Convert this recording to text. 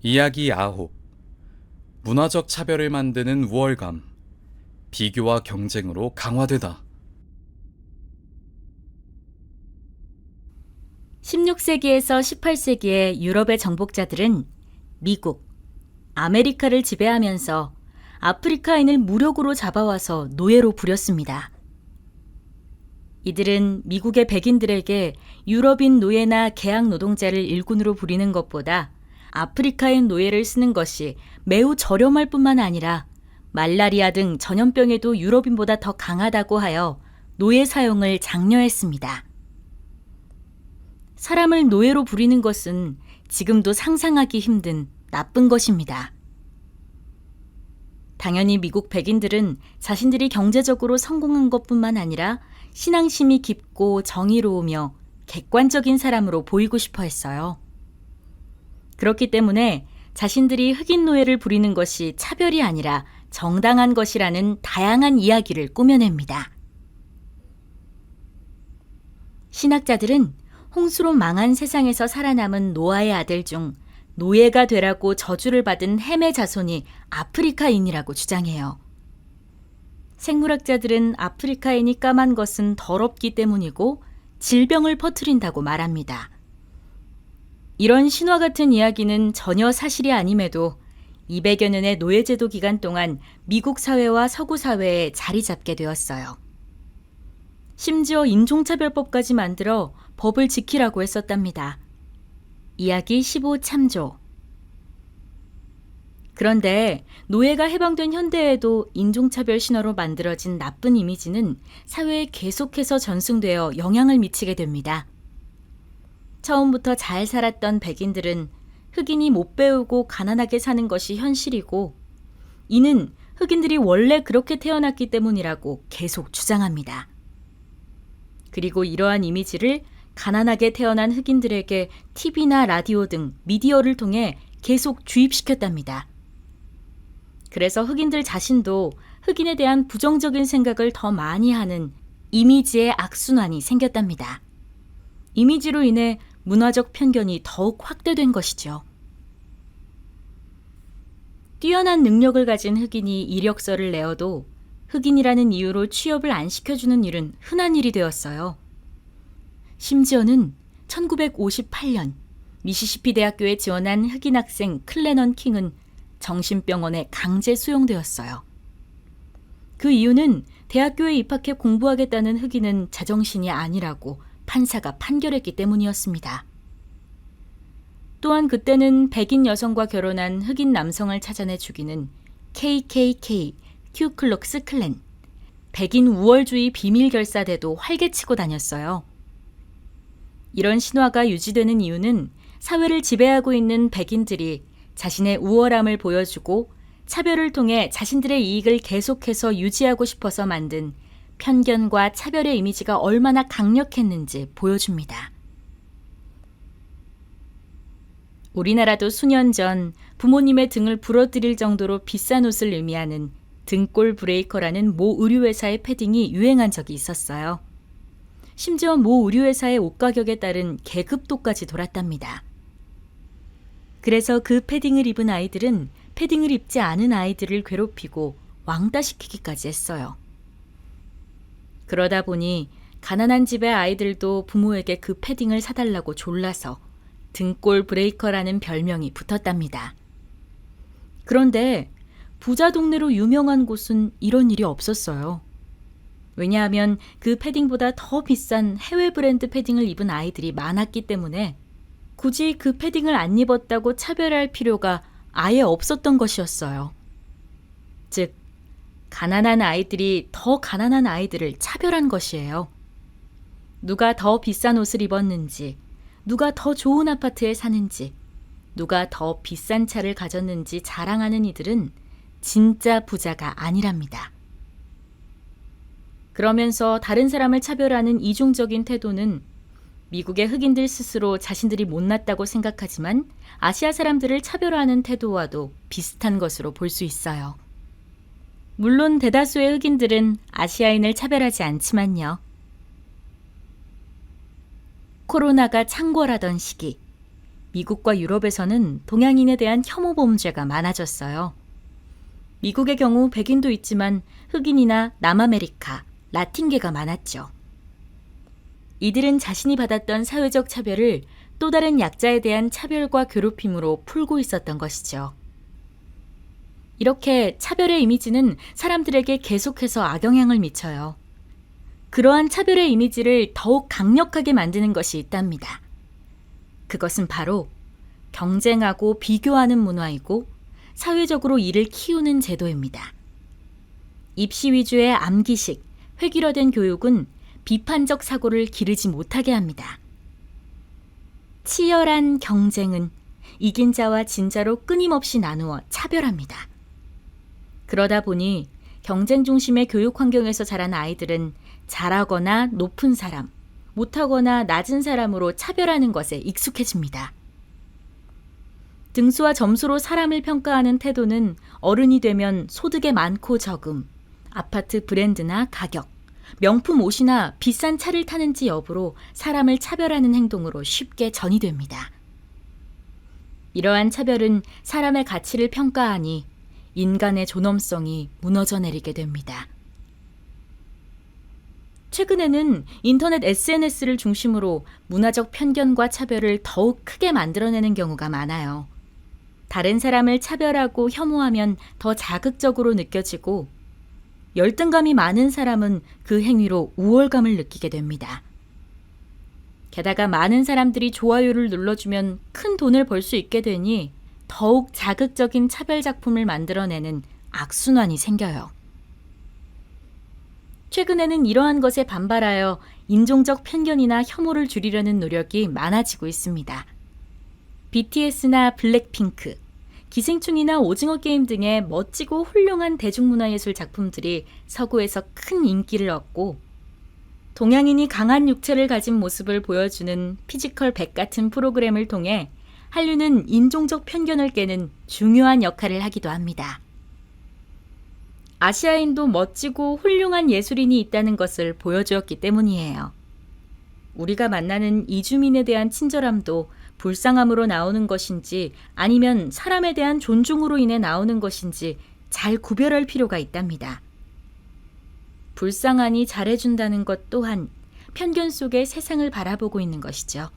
이야기 9. 문화적 차별을 만드는 우월감. 비교와 경쟁으로 강화되다. 16세기에서 18세기의 유럽의 정복자들은 미국, 아메리카를 지배하면서 아프리카인을 무력으로 잡아와서 노예로 부렸습니다. 이들은 미국의 백인들에게 유럽인 노예나 계약 노동자를 일꾼으로 부리는 것보다 아프리카인 노예를 쓰는 것이 매우 저렴할 뿐만 아니라 말라리아 등 전염병에도 유럽인보다 더 강하다고 하여 노예 사용을 장려했습니다. 사람을 노예로 부리는 것은 지금도 상상하기 힘든 나쁜 것입니다. 당연히 미국 백인들은 자신들이 경제적으로 성공한 것뿐만 아니라 신앙심이 깊고 정의로우며 객관적인 사람으로 보이고 싶어 했어요. 그렇기 때문에 자신들이 흑인 노예를 부리는 것이 차별이 아니라 정당한 것이라는 다양한 이야기를 꾸며냅니다. 신학자들은 홍수로 망한 세상에서 살아남은 노아의 아들 중 노예가 되라고 저주를 받은 햄의 자손이 아프리카인이라고 주장해요. 생물학자들은 아프리카인이 까만 것은 더럽기 때문이고 질병을 퍼뜨린다고 말합니다. 이런 신화 같은 이야기는 전혀 사실이 아님에도 200여 년의 노예제도 기간 동안 미국 사회와 서구 사회에 자리 잡게 되었어요. 심지어 인종차별법까지 만들어 법을 지키라고 했었답니다. 이야기 15참조. 그런데 노예가 해방된 현대에도 인종차별 신화로 만들어진 나쁜 이미지는 사회에 계속해서 전승되어 영향을 미치게 됩니다. 처음부터 잘 살았던 백인들은 흑인이 못 배우고 가난하게 사는 것이 현실이고 이는 흑인들이 원래 그렇게 태어났기 때문이라고 계속 주장합니다. 그리고 이러한 이미지를 가난하게 태어난 흑인들에게 TV나 라디오 등 미디어를 통해 계속 주입시켰답니다. 그래서 흑인들 자신도 흑인에 대한 부정적인 생각을 더 많이 하는 이미지의 악순환이 생겼답니다. 이미지로 인해 문화적 편견이 더욱 확대된 것이죠. 뛰어난 능력을 가진 흑인이 이력서를 내어도 흑인이라는 이유로 취업을 안 시켜주는 일은 흔한 일이 되었어요. 심지어는 1958년 미시시피 대학교에 지원한 흑인 학생 클레넌 킹은 정신병원에 강제 수용되었어요. 그 이유는 대학교에 입학해 공부하겠다는 흑인은 제정신이 아니라고 판사가 판결했기 때문이었습니다. 또한 그때는 백인 여성과 결혼한 흑인 남성을 찾아내 죽이는 KKK, 큐클록스 클랜, 백인 우월주의 비밀결사대도 활개치고 다녔어요. 이런 신화가 유지되는 이유는 사회를 지배하고 있는 백인들이 자신의 우월함을 보여주고 차별을 통해 자신들의 이익을 계속해서 유지하고 싶어서 만든 편견과 차별의 이미지가 얼마나 강력했는지 보여줍니다. 우리나라도 수년 전 부모님의 등을 부러뜨릴 정도로 비싼 옷을 의미하는 등골 브레이커라는 모 의류회사의 패딩이 유행한 적이 있었어요. 심지어 모 의류회사의 옷 가격에 따른 계급도까지 돌았답니다. 그래서 그 패딩을 입은 아이들은 패딩을 입지 않은 아이들을 괴롭히고 왕따시키기까지 했어요. 그러다 보니 가난한 집의 아이들도 부모에게 그 패딩을 사달라고 졸라서 등골 브레이커라는 별명이 붙었답니다. 그런데 부자 동네로 유명한 곳은 이런 일이 없었어요. 왜냐하면 그 패딩보다 더 비싼 해외 브랜드 패딩을 입은 아이들이 많았기 때문에 굳이 그 패딩을 안 입었다고 차별할 필요가 아예 없었던 것이었어요. 즉, 가난한 아이들이 더 가난한 아이들을 차별한 것이에요. 누가 더 비싼 옷을 입었는지, 누가 더 좋은 아파트에 사는지, 누가 더 비싼 차를 가졌는지 자랑하는 이들은 진짜 부자가 아니랍니다. 그러면서 다른 사람을 차별하는 이중적인 태도는 미국의 흑인들 스스로 자신들이 못났다고 생각하지만 아시아 사람들을 차별하는 태도와도 비슷한 것으로 볼 수 있어요. 물론 대다수의 흑인들은 아시아인을 차별하지 않지만요. 코로나가 창궐하던 시기, 미국과 유럽에서는 동양인에 대한 혐오 범죄가 많아졌어요. 미국의 경우 백인도 있지만 흑인이나 남아메리카, 라틴계가 많았죠. 이들은 자신이 받았던 사회적 차별을 또 다른 약자에 대한 차별과 괴롭힘으로 풀고 있었던 것이죠. 이렇게 차별의 이미지는 사람들에게 계속해서 악영향을 미쳐요. 그러한 차별의 이미지를 더욱 강력하게 만드는 것이 있답니다. 그것은 바로 경쟁하고 비교하는 문화이고 사회적으로 이를 키우는 제도입니다. 입시 위주의 암기식, 획일화된 교육은 비판적 사고를 기르지 못하게 합니다. 치열한 경쟁은 이긴 자와 진 자로 끊임없이 나누어 차별합니다. 그러다 보니 경쟁 중심의 교육 환경에서 자란 아이들은 잘하거나 높은 사람, 못하거나 낮은 사람으로 차별하는 것에 익숙해집니다. 등수와 점수로 사람을 평가하는 태도는 어른이 되면 소득의 많고 적음, 아파트 브랜드나 가격, 명품 옷이나 비싼 차를 타는지 여부로 사람을 차별하는 행동으로 쉽게 전이됩니다. 이러한 차별은 사람의 가치를 평가하니 인간의 존엄성이 무너져 내리게 됩니다. 최근에는 인터넷 SNS를 중심으로 문화적 편견과 차별을 더욱 크게 만들어내는 경우가 많아요. 다른 사람을 차별하고 혐오하면 더 자극적으로 느껴지고 열등감이 많은 사람은 그 행위로 우월감을 느끼게 됩니다. 게다가 많은 사람들이 좋아요를 눌러주면 큰 돈을 벌 수 있게 되니 더욱 자극적인 차별 작품을 만들어내는 악순환이 생겨요. 최근에는 이러한 것에 반발하여 인종적 편견이나 혐오를 줄이려는 노력이 많아지고 있습니다. BTS나 블랙핑크, 기생충이나 오징어 게임 등의 멋지고 훌륭한 대중문화예술 작품들이 서구에서 큰 인기를 얻고 동양인이 강한 육체를 가진 모습을 보여주는 피지컬 100 같은 프로그램을 통해 한류는 인종적 편견을 깨는 중요한 역할을 하기도 합니다. 아시아인도 멋지고 훌륭한 예술인이 있다는 것을 보여주었기 때문이에요. 우리가 만나는 이주민에 대한 친절함도 불쌍함으로 나오는 것인지 아니면 사람에 대한 존중으로 인해 나오는 것인지 잘 구별할 필요가 있답니다. 불쌍하니 잘해준다는 것 또한 편견 속에 세상을 바라보고 있는 것이죠.